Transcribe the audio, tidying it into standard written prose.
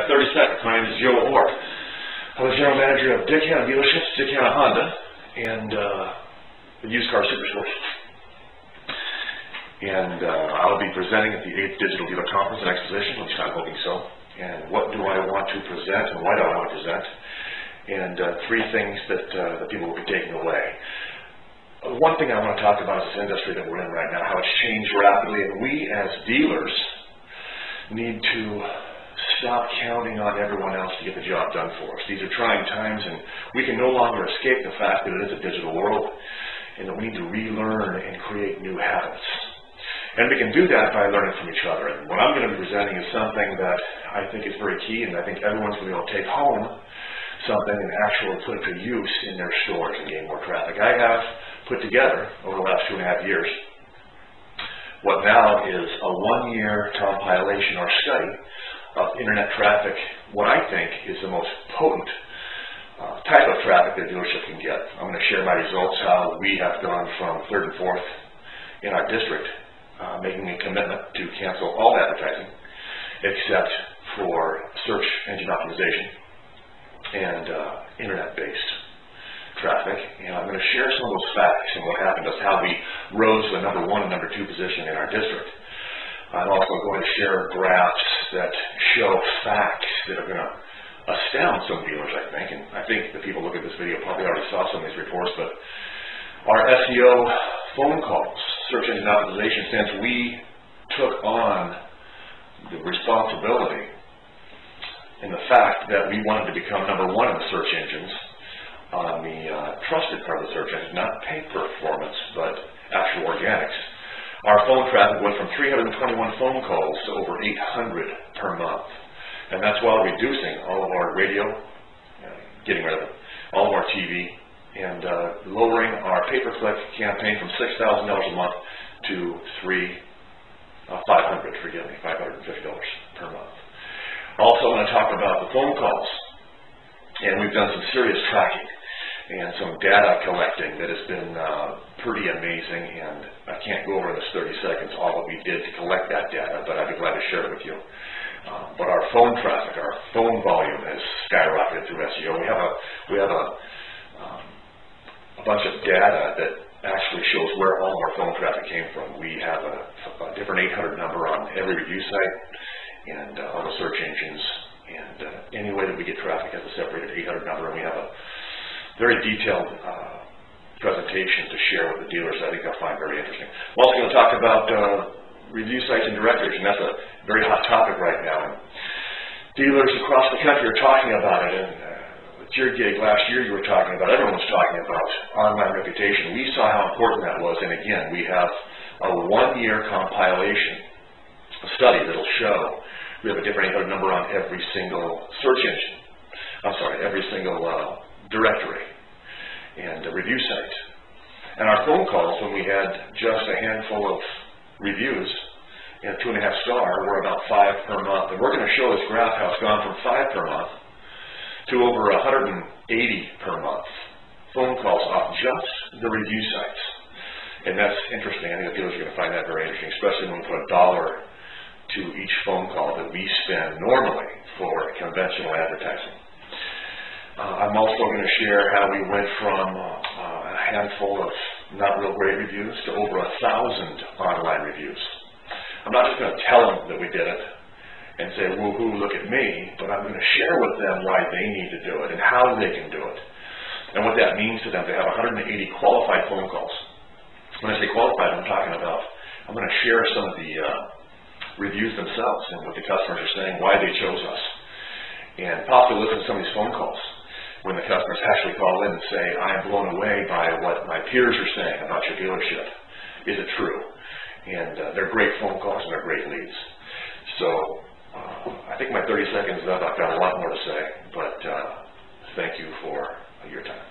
30 seconds. My name is Joe Orr. I'm the general manager of Dick Hanna Dealerships, Dick Hanna Honda, and the used car superstores. And I'll be presenting at the 8th Digital Dealer Conference and Exposition, at least I'm hoping so. And what do I want to present, and why do I want to present? And three things that people will be taking away. One thing I want to talk about is this industry that we're in right now, how it's changed rapidly, and we as dealers need to stop counting on everyone else to get the job done for us. These are trying times, and we can no longer escape the fact that it is a digital world, and that we need to relearn and create new habits. And we can do that by learning from each other. And what I'm going to be presenting is something that I think is very key, and I think everyone's going to be able to take home something and actually put it to use in their stores and gain more traffic. I have put together, over the last 2.5 years, what now is a 1-year compilation or study of internet traffic, what I think is the most potent type of traffic that a dealership can get. I'm going to share my results, how we have gone from 3rd and 4th in our district, making a commitment to cancel all advertising except for search engine optimization and internet-based traffic. And I'm going to share some of those facts and what happened to us, how we rose to the #1 and #2 position in our district. I'm also going to share graphs that show facts that are going to astound some dealers, I think. And I think the people looking at this video probably already saw some of these reports, but our SEO phone calls, search engine optimization, since we took on the responsibility and the fact that we wanted to become #1 in the search engines, on the trusted part of the search engine, not paid performance, but actual organics. Our phone traffic went from 321 phone calls to over 800 per month. And that's while reducing all of our radio, getting rid of it, all of our TV, and lowering our pay-per-click campaign from $6,000 a month to $550 per month. Also, I'm going to talk about the phone calls. And we've done some serious tracking and some data collecting that has been pretty amazing, and I can't go over in this 30 seconds all that we did to collect that data, but I'd be glad to share it with you. But our phone traffic, our phone volume has skyrocketed through SEO. We have a bunch of data that actually shows where all of our phone traffic came from. We have a different 800 number on every review site and on the search engines, and any way that we get traffic has a separated 800 number, and we have a very detailed presentation to share with the dealers that I think they'll find very interesting. I'm also going to talk about review sites and directories, and that's a very hot topic right now. And dealers across the country are talking about it, and with your gig last year you were talking about, everyone was talking about online reputation. We saw how important that was, and again, we have a 1-year compilation, a study that'll show we have a different 800 number on every single search engine. I'm sorry, every single directory and review site. And our phone calls, when we had just a handful of reviews and 2.5 star, were about 5 per month. And we're going to show this graph how it's gone from 5 per month to over 180 per month phone calls off just the review sites. And that's interesting. I think the dealers are going to find that very interesting, especially when we put $1 to each phone call that we spend normally for conventional advertising. I'm also going to share how we went from a handful of not real great reviews to over 1,000 online reviews. I'm not just going to tell them that we did it and say, woohoo, look at me, but I'm going to share with them why they need to do it and how they can do it and what that means to them. They have 180 qualified phone calls. When I say qualified, I'm talking about, I'm going to share some of the reviews themselves and what the customers are saying, why they chose us, and possibly listen to some of these phone calls when the customers actually call in and say, I am blown away by what my peers are saying about your dealership. Is it true? And they're great phone calls and they're great leads. So I think my 30 seconds is up. I've got a lot more to say, but thank you for your time.